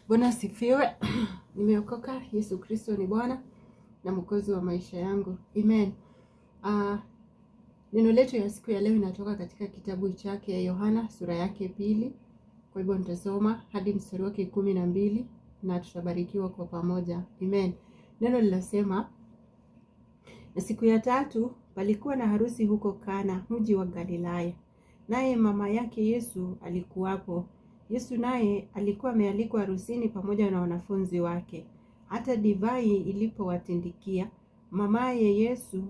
Bwana sifiwe. Nimeokoka. Yesu Kristo ni Bwana na Mwokozi wa maisha yangu. Amen. Neno letu ya siku ya leo inatoka katika kitabu chake Yohana sura yake 2. Kwa hivyo nitasoma hadi mstari wake 12 na tutabarikiwa kwa pamoja. Amen. Neno linasema, na siku ya 3 palikuwa na harusi huko Kana, mji wa Galilaya. Naye mama yake Yesu alikuwapo. Yesu naye alikuwa amealikwa harusini pamoja na wanafunzi wake. Hata divai ilipowatindikia, mamaye Yesu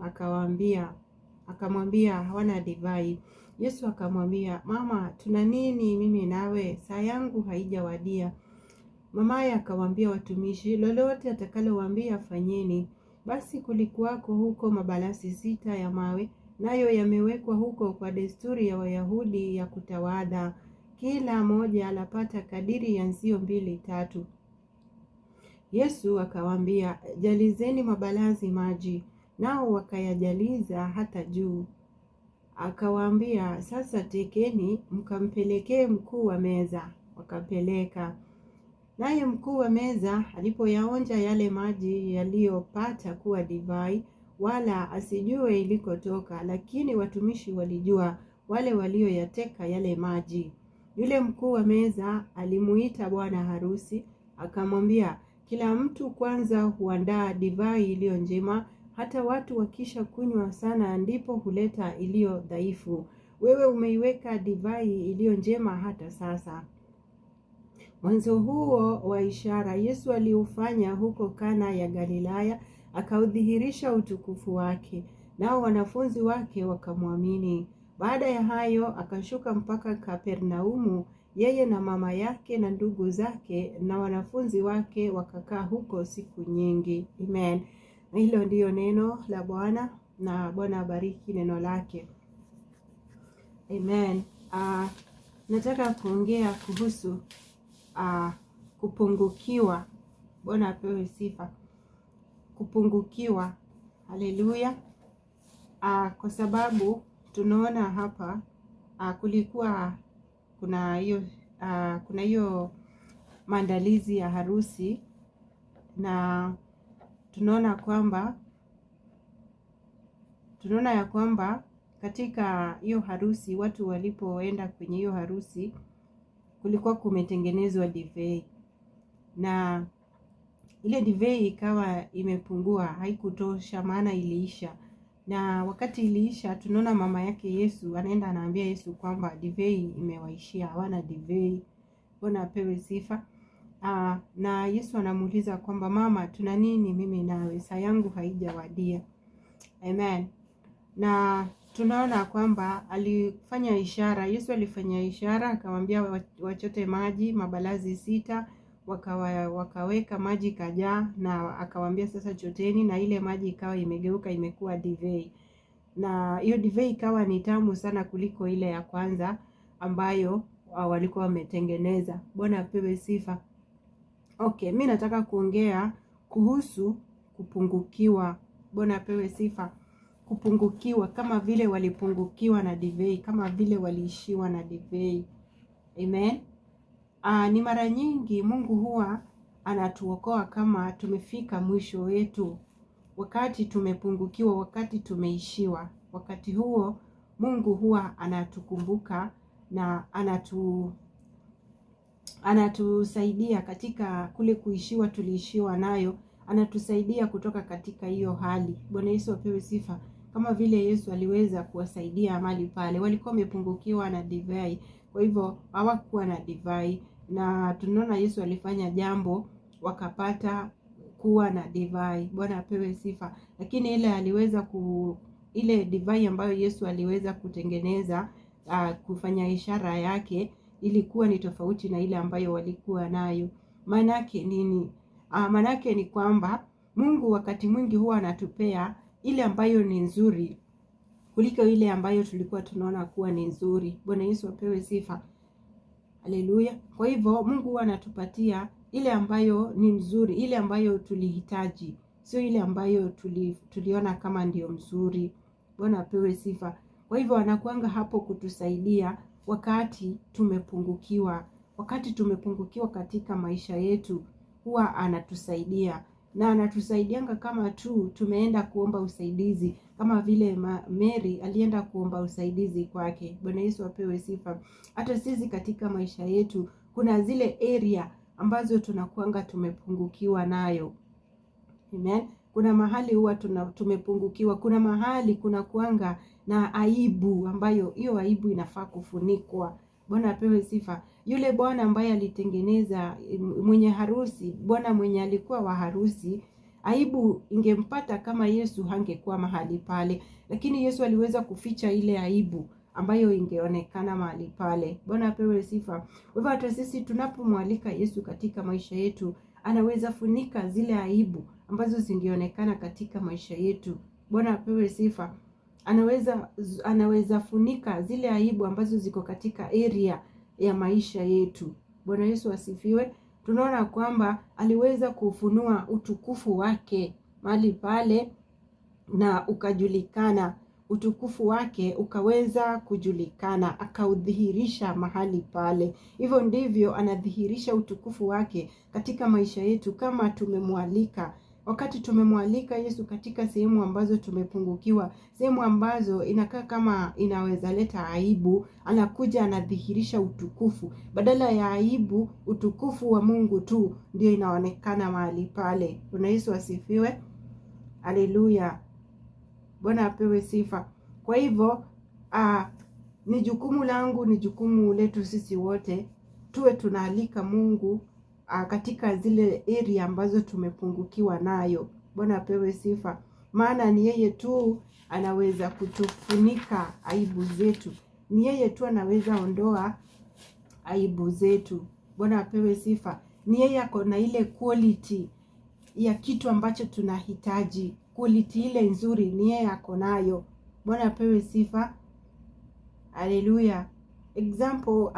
akamwambia hawana divai. Yesu akamwambia, mama, tuna nini mimi nawe? Saa yangu haijawadia. Mamaye akamwambia watumishi, lolote atakalowaambia fanyeni. Basi kulikuwako huko mabalasi 6 ya mawe, nayo yamewekwa huko kwa desturi ya Wayahudi ya kutawadha. Kila moja alapata kadiri ya nzio 2-3. Yesu akawaambia, jalizeni mabalasi maji. Nao wakayajaliza hata juu. Akawaambia, sasa tekeni mkampelekee mkuu wa meza. Wakapeleka. Naye mkuu wa meza alipoyaonja yale maji yaliyopata kuwa divai, wala asijue ilikotoka, lakini watumishi walijua, wale walioyateka yale maji. Yule mkuu wa meza alimuita bwana harusi, akamwambia, kila mtu kwanza huandaa divai iliyo njema, hata watu wakisha kunywa sana ndipo huleta iliyo dhaifu. Wewe umeiweka divai iliyo njema hata sasa. Mwanzo huo wa ishara Yesu aliufanya huko Kana ya Galilaya, akaudhihirisha utukufu wake, nao wanafunzi wake wakamwamini. Baada ya hayo akashuka mpaka Kapernaumu, yeye na mama yake na ndugu zake, na wanafunzi wake wakakaa huko siku nyingi. Amen. Na hilo ndiyo neno la Bwana, na Bwana abariki neno lake. Amen. Nataka kuongea kuhusu kupungukiwa. Bwana apewe sifa. Kupungukiwa. Haleluya. Kwa sababu tunaona hapa kuna hiyo maandalizi ya harusi, na tunaona ya kwamba katika hiyo harusi, watu walipoenda kwenye hiyo harusi, kulikuwa kumetengenezwa divai, na ile divai ikawa imepungua, haikutosha, maana iliisha. Na wakati iliisha, tunaona mama yake Yesu anaenda anaambia Yesu kwamba divai imewaishia, hawana divai. Bwana apewe sifa. Na Yesu anamuuliza kwamba, mama, tuna nini mimi nawe? Saa yangu haijawadia. Amen. Na tunaona kwamba alifanya ishara. Yesu alifanya ishara, akamwambia wachote maji mabalasi 6, wakaweka maji kajaa, na akawaambia sasa choteni, na ile maji ikawa imegeuka imekuwa divai. Na hiyo divai ikawa ni tamu sana kuliko ile ya kwanza ambayo walikuwa wametengeneza. Bwana apewe sifa. Okay, mimi nataka kuongea kuhusu kupungukiwa. Bwana apewe sifa. Kupungukiwa, kama vile walipungukiwa na divai, kama vile waliishiwa na divai. Amen. Ni mara nyingi Mungu huwa anatuokoa kama tumefika mwisho wetu, wakati tumepungukiwa, wakati tumeishiwa. Wakati huo Mungu huwa anatukumbuka na anatusaidia katika kule kuishiwa tuliishiwa nayo, anatusaidia kutoka katika hiyo hali. Bwana Yesu apewe sifa. Kama vile Yesu aliweza kuwasaidia mali pale, walikuwa wamepungukiwa na divai, kwa hivyo hawakuwa na divai, na tunaona Yesu alifanya jambo wakapata kuwa na divai. Bwana apewe sifa. Lakini ile divai ambayo Yesu aliweza kutengeneza, kufanya ishara yake, ilikuwa ni tofauti na ile ambayo walikuwa nayo. Manake nini? Manake ni kwamba Mungu wakati mwingi huwa anatupea ile ambayo ni nzuri kuliko ile ambayo tulikuwa tunaona kuwa ni nzuri. Bwana Yesu apewe sifa. Haleluya. Kwa hivyo Mungu huwa anatupatia ile ambayo ni nzuri, ile ambayo tulihitaji, sio ile ambayo tuliona kama ndio mzuri. Bwana apewe sifa. Kwa hivyo anakuanga hapo kutusaidia wakati tumepungukiwa, wakati tumepungukiwa katika maisha yetu, huwa anatusaidia, na anatusaidianga kama tu tumeenda kuomba usaidizi, kama vile Mary alienda kuomba usaidizi kwake. Bwana Yesu apewe sifa. Hata sisi katika maisha yetu kuna zile area ambazo tunakuanga tumepungukiwa nayo. Amen. Kuna mahali huwa tumepungukiwa, kuna mahali kuna kuanga na aibu, ambayo hiyo aibu inafaa kufunikwa. Bwana apewe sifa. Yule bwana ambaye alitengeneza, mwenye harusi, bwana mwenye alikuwa wa harusi, aibu ingempata kama Yesu hangekuwa mahali pale, lakini Yesu aliweza kuficha ile aibu ambayo ingeonekana mahali pale. Bwana apewe sifa. Kwa hivyo hata sisi tunapomwalika Yesu katika maisha yetu, anaweza funika zile aibu ambazo zingeonekana katika maisha yetu. Bwana apewe sifa. Anaweza funika zile aibu ambazo ziko katika area ya maisha yetu. Bwana Yesu asifiwe. Tunaona kwamba aliweza kufunua utukufu wake mahali pale na ukajulikana. Utukufu wake ukaweza kujulikana, akaudhihirisha mahali pale. Hivyo ndivyo anadhihirisha utukufu wake katika maisha yetu kama tumemwalika. Wakati tumemwalika Yesu katika sehemu ambazo tumepungukiwa, sehemu ambazo inakaa kama inaweza leta aibu, anakuja anadhihirisha utukufu. Badala ya aibu, utukufu wa Mungu tu ndio inaonekana mahali pale. Bwana Yesu asifiwe. Haleluya. Bwana apewe sifa. Kwa hivyo ni jukumu langu, ni jukumu letu sisi wote tuwe tunaalika Mungu katika zile area ambazo tumepungukiwa nayo. Bwana apewe sifa. Maana ni yeye tu anaweza kutufunika aibu zetu. Ni yeye tu anaweza ondoa aibu zetu. Bwana apewe sifa. Ni yeye ako na ile quality ya kitu ambacho tunahitaji. Quality ile nzuri ni yeye ako nayo. Bwana apewe sifa. Haleluya. Example,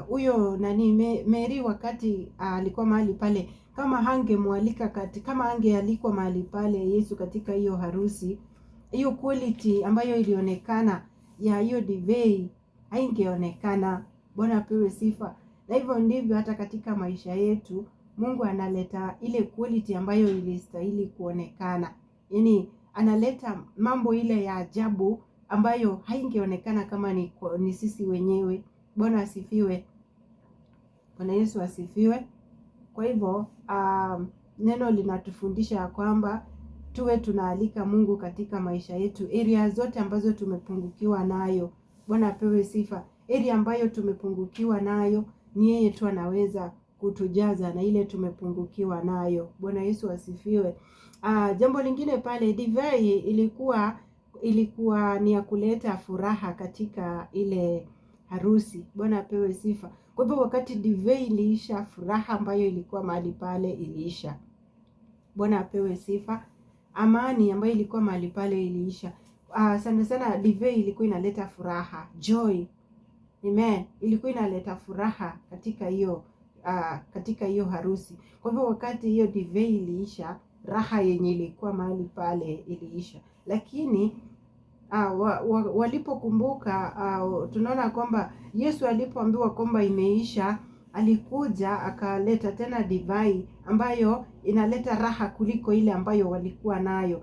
huyo Mary wakati alikuwa mahali pale, kama hangemwalika kama hangealikwa mahali pale Yesu katika hiyo harusi, hiyo quality ambayo ilionekana ya hiyo divai haingeonekana. Bwana apewe sifa. Na hivyo ndivyo hata katika maisha yetu Mungu analeta ile quality ambayo ilistahili kuonekana. Yaani analeta mambo ile ya ajabu ambayo haingeonekana kama ni sisi wenyewe. Bwana asifiwe. Bwana Yesu asifiwe. Kwa hivyo neno linatufundisha kwamba tuwe tunaalika Mungu katika maisha yetu, area zote ambazo tumepungukiwa nayo. Bwana apewe sifa. Area ambayo tumepungukiwa nayo ni yeye tu anaweza kutujaza na ile tumepungukiwa nayo. Bwana Yesu asifiwe. Jambo lingine pale, divai ilikuwa ni ya kuleta furaha katika ile harusi. Bwana apewe sifa. Kwa hivyo wakati divai iliisha, furaha ambayo ilikuwa mahali pale iliisha. Bwana apewe sifa. Amani ambayo ilikuwa mahali pale iliisha. Sana sana divai ilikuwa inaleta furaha, joy. Amen. Ilikuwa inaleta furaha katika hiyo harusi. Kwa hivyo wakati hiyo divai iliisha, raha yenye ilikuwa mahali pale iliisha. Lakini walipokumbuka, tunaona kwamba Yesu alipoambiwa kwamba imeisha, alikuja akaleta tena divai ambayo inaleta raha kuliko ile ambayo walikuwa nayo.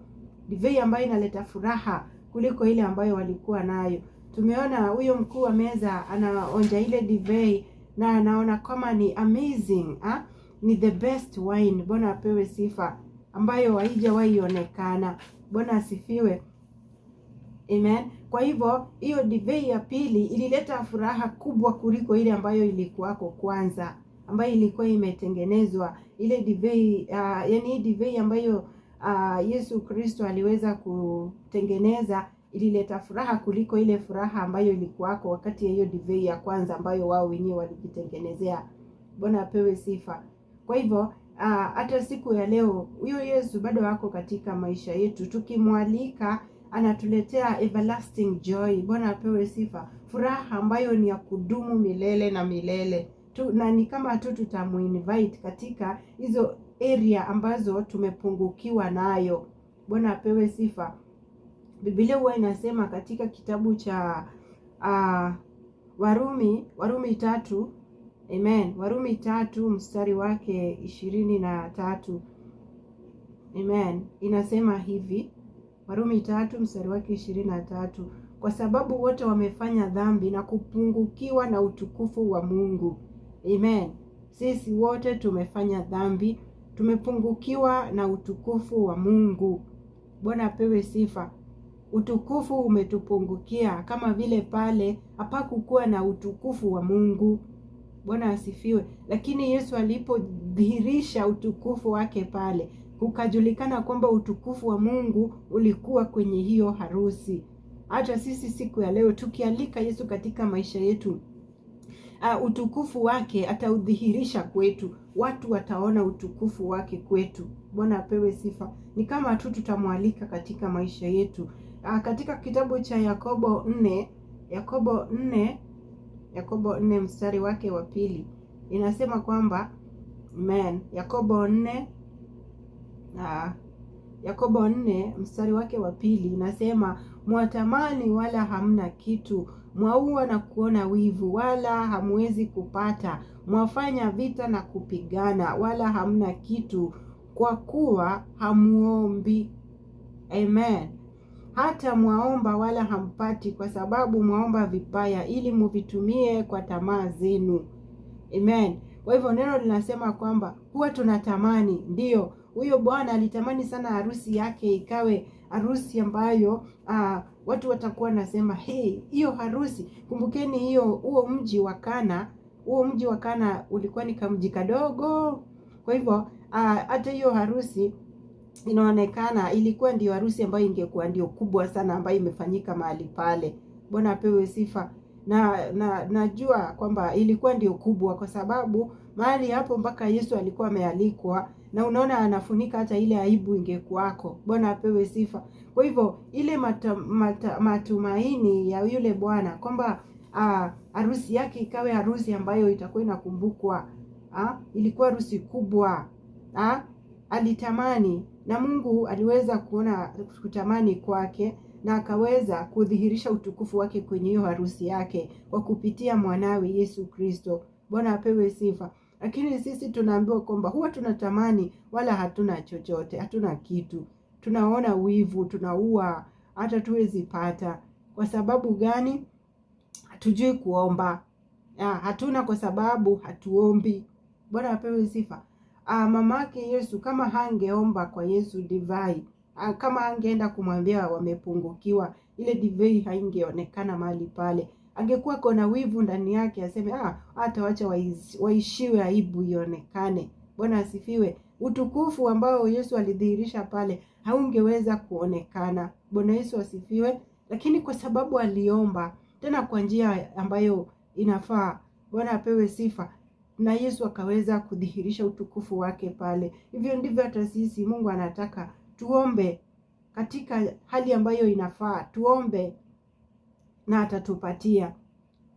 Divai ambayo inaleta furaha kuliko ile ambayo walikuwa nayo. Tumeona huyo mkuu wa meza anaonja ile divai na anaona kama ni amazing, ni the best wine. Bwana apewe sifa, ambayo haijawahi onekana. Bwana asifiwe. Amen. Kwa hivyo hiyo divai ya pili ilileta furaha kubwa kuliko ile ambayo ilikuwako kwanza, ambayo ilikuwa imetengenezwa. Ile divai yani divai ambayo Yesu Kristo aliweza kutengeneza ilileta furaha kuliko ile furaha ambayo ilikuwako wakati ya hiyo divai ya kwanza ambayo wao wenyewe walijitengenezea. Bwana apewe sifa. Kwa hivyo hata siku ya leo huyo Yesu bado wako katika maisha yetu. Tukimwalika anatuletea everlasting joy. Bwana apewe sifa. Furaha ambayo ni ya kudumu milele na milele. Na ni kama tu tutamuinvite katika hizo area ambazo tumepungukiwa nayo. Bwana apewe sifa. Biblia huwa inasema katika kitabu cha Warumi 3 Amen. Warumi 3 mstari wake 23. Amen. Inasema hivi, Warumi 3 mstari wake 23, kwa sababu wote wamefanya dhambi na kupungukiwa na utukufu wa Mungu. Amen. Sisi wote tumefanya dhambi, tumepungukiwa na utukufu wa Mungu. Bwana apewe sifa. Utukufu umetupungukia, kama vile pale hapakukuwa na utukufu wa Mungu. Bwana asifiwe. Lakini Yesu alipodhihirisha utukufu wake pale, kukajulikana kwamba utukufu wa Mungu ulikuwa kwenye hiyo harusi. Hata sisi siku ya leo tukialika Yesu katika maisha yetu, utukufu wake ataudhihirisha kwetu. Watu wataona utukufu wake kwetu. Bwana apewe sifa. Ni kama tu tutamwalika katika maisha yetu. Katika kitabu cha Yakobo 4 mstari wake wa 2 inasema kwamba Yakobo 4 mstari wake wa 2 inasema, mwatamani wala hamna kitu, mwaua na kuona wivu wala hamwezi kupata, mwafanya vita na kupigana wala hamna kitu, kwa kuwa hamuombi. Amen. Hata mwaomba wala hampati, kwa sababu mwaomba vibaya, ili muvitumie kwa tamaa zenu. Amen. Kwa hivyo neno linasema kwamba huwa tunatamani, ndiyo, huyo bwana alitamani sana harusi yake ikawe harusi ambayo watu watakuwa nasema, hey, hiyo harusi. Kumbukeni huo mji wa Kana ulikuwa ni kamji kadogo. Kwa hivyo hata hiyo harusi inaonekana ilikuwa ndio harusi ambayo ingekuwa ndio kubwa sana ambayo imefanyika mahali pale. Bwana apewe sifa. Najua kwamba ilikuwa ndio kubwa kwa sababu mahali hapo mpaka Yesu alikuwa amealikwa, na unaona anafunika hata ile aibu ingekuwako. Bwana apewe sifa. Kwa hivyo ile matumaini ya yule bwana kwamba harusi yake ikawe harusi ambayo itakuwa inakumbukwa, ilikuwa harusi kubwa, alitamani, na Mungu aliweza kuona kutamani kwake na akaweza kudhihirisha utukufu wake kwenye hiyo harusi yake kwa kupitia mwanawe Yesu Kristo. Bwana apewe sifa. Lakini sisi tunaambiwa kwamba huwa tunatamani wala hatuna chochote, hatuna kitu. Tunaona wivu, tunaua, hata tuwezi pata. Kwa sababu gani? Hatujui kuomba. Hatuna kwa sababu hatuombi. Bwana apewe sifa. Mamake Yesu kama hangeomba kwa Yesu divai, kama hangeenda kumwambia wamepungukiwa, ile divai haingeonekana mahali pale. Angekuwa kona wivu ndani yake, aseme hata wacha waishiwe aibu ionekane. Bwana asifiwe. Utukufu ambao Yesu alidhihirisha pale haungeweza kuonekana. Bwana Yesu asifiwe. Lakini kwa sababu aliomba tena kwa njia ambayo inafaa, Bwana apewe sifa, na Yesu akaweza kudhihirisha utukufu wake pale. Hivyo ndivyo hata sisi Mungu anataka tuombe katika hali ambayo inafaa. Tuombe na atatupatia.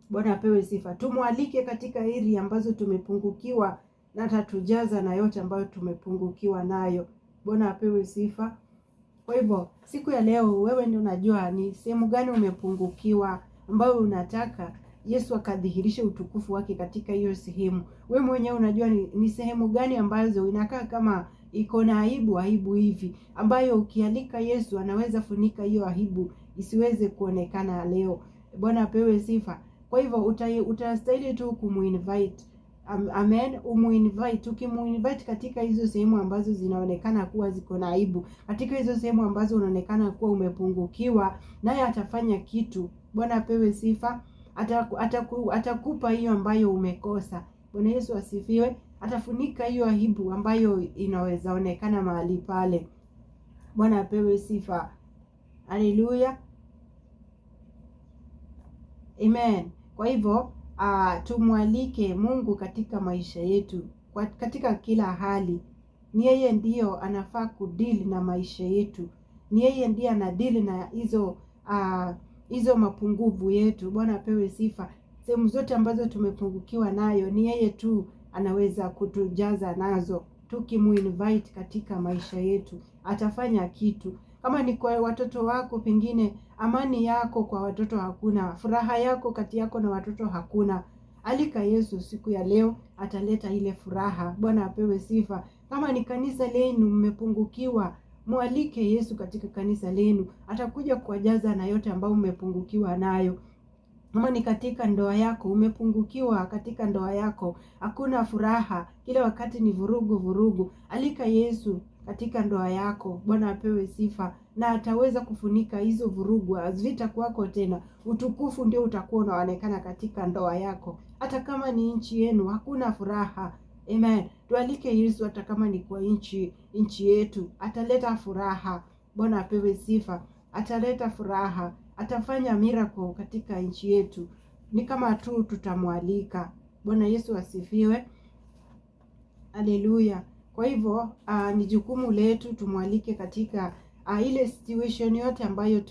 Bwana apewe sifa. Tumwalike katika heri ambazo tumepungukiwa, na atatujaza na yote ambayo tumepungukiwa nayo. Bwana apewe sifa. Kwa hivyo siku ya leo wewe ndio unajua ni sehemu gani umepungukiwa, ambayo unataka Yesu akadhihirishe utukufu wake katika hiyo sehemu. Wewe mwenyewe unajua ni sehemu gani ambazo inakaa kama iko na aibu hivi, ambayo ukialika Yesu anaweza funika hiyo aibu isiweze kuonekana leo. Bwana apewe sifa. Kwa hivyo utastahili tu kumuinvite. Amen. Umuinvite. Ukimuinvite katika hizo sehemu ambazo zinaonekana kuwa ziko na aibu, katika hizo sehemu ambazo unaonekana kuwa umepungukiwa, naye atafanya kitu. Bwana apewe sifa. Atakupa hiyo ambayo umekosa. Bwana Yesu asifiwe. Atafunika hiyo aibu ambayo inaweza onekana mahali pale. Bwana apewe sifa. Haleluya. Amen. Kwa hivyo tumwalike Mungu katika maisha yetu, katika kila hali. Ni yeye ndiyo anafaa kudili na maisha yetu. Ni yeye ndiye anadili na hizo mapungufu yetu. Bwana apewe sifa. Sehemu zote ambazo tumepungukiwa nayo, ni yeye tu anaweza kutujaza nazo. Tukimuinvite katika maisha yetu, atafanya kitu. Kama ni kwa watoto wako, pengine amani yako kwa watoto hakuna, furaha yako kati yako na watoto hakuna, Alika Yesu siku ya leo, ataleta ile furaha. Bwana apewe sifa. Kama ni kanisa lenu mmepungukiwa, mwalike Yesu katika kanisa lenu, atakuja kuwajaza na yote ambayo mmepungukiwa nayo. Kama ni katika ndoa yako, umepungukiwa katika ndoa yako, hakuna furaha, kila wakati ni vurugu, alika Yesu katika ndoa yako. Bwana apewe sifa, na ataweza kufunika hizo vurugu, hazitakuwako tena. Utukufu ndio utakuwa unaonekana katika ndoa yako. Hata kama ni nchi yenu hakuna furaha, amen, tualike Yesu. Hata kama ni kwa nchi yetu, ataleta furaha. Bwana apewe sifa, ataleta furaha, atafanya miracle katika nchi yetu. Ni kama tu tutamwalika. Bwana Yesu asifiwe. Haleluya. Kwa hivyo ni jukumu letu tumwalike katika ile situation yote ambayo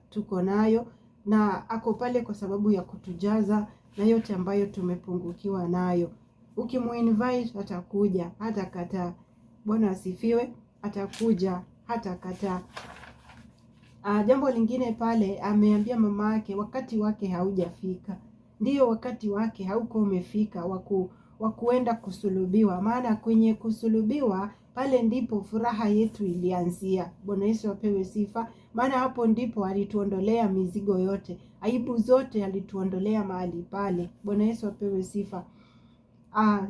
tuko nayo, na ako pale kwa sababu ya kutujaza na yote ambayo tumepungukiwa nayo. Ukimuinvite atakuja, hata kataa. Bwana asifiwe. Atakuja, hata kataa. Jambo lingine pale, ameambia mama yake wakati wake haujafika. Ndiyo, wakati wake hauko umefika wa kuenda kusulubiwa. Maana kwenye kusulubiwa pale ndipo furaha yetu ilianzia. Bwana Yesu apewe sifa. Maana hapo ndipo alituondolea mizigo yote, aibu zote alituondolea mahali pale. Bwana Yesu apewe sifa.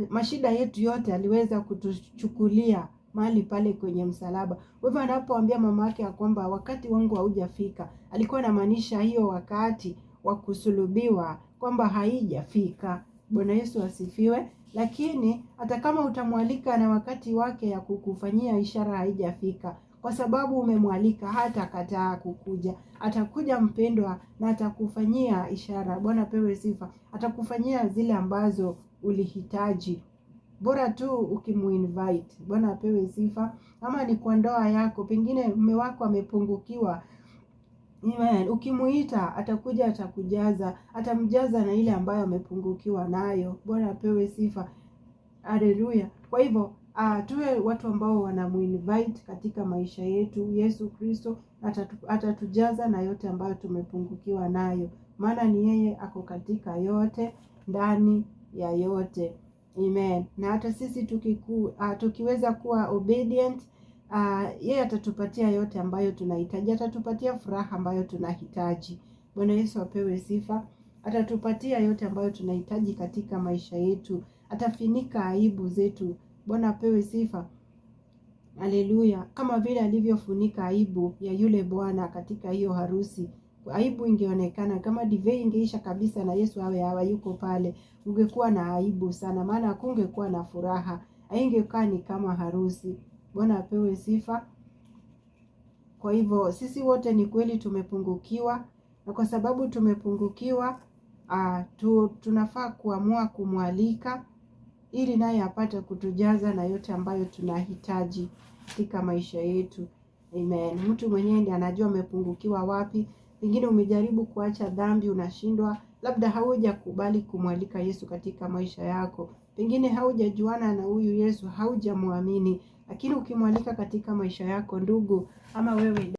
Mashida yetu yote aliweza kutuchukulia mahali pale kwenye msalaba. Kwa hivyo anapoambia mama yake ya kwamba wakati wangu haujafika, alikuwa anamaanisha hiyo wakati wa kusulubiwa kwamba haijafika. Bwana Yesu asifiwe. Lakini hata kama utamwalika na wakati wake ya kukufanyia ishara haijafika, kwa sababu umemwalika, hata kataa kukuja. Atakuja mpendwa, na atakufanyia ishara. Bwana pewe sifa. Atakufanyia zile ambazo ulihitaji, bora tu ukimuinvite. Bwana apewe sifa. Kama ni kwa ndoa yako, pengine mume wako amepungukiwa, amen, ukimuita atakuja, atakujaza, atamjaza na ile ambayo amepungukiwa nayo. Bwana apewe sifa. Haleluya. Kwa hivyo tuwe watu ambao wanamuinvite katika maisha yetu. Yesu Kristo atatujaza na yote ambayo tumepungukiwa nayo, maana ni yeye ako katika yote, ndani ya yote. Amen. Na hata sisi tukiweza kuwa obedient, yeye atatupatia yote ambayo tunahitaji. Atatupatia furaha ambayo tunahitaji. Bwana Yesu apewe sifa. Atatupatia yote ambayo tunahitaji katika maisha yetu. Atafinika aibu zetu. Bwana apewe sifa. Haleluya. Kama vile alivyofunika aibu ya yule bwana katika hiyo harusi. Aibu ingeonekana, kama divai ingeisha kabisa na Yesu hayuko pale, ungekuwa na aibu sana, maana hakungekuwa na furaha, haingekaa ni kama harusi. Bwana apewe sifa. Kwa hivyo sisi wote ni kweli tumepungukiwa, na kwa sababu tumepungukiwa, tunafaa kuamua kumwalika ili naye apate kutujaza na yote ambayo tunahitaji katika maisha yetu. Amen. Mtu mwenyewe ndiye anajua amepungukiwa wapi. Pengine umejaribu kuacha dhambi, unashindwa. Labda haujakubali kumwalika Yesu katika maisha yako. Pengine haujajuana na huyu Yesu, haujamwamini. Lakini ukimwalika katika maisha yako, ndugu ama wewe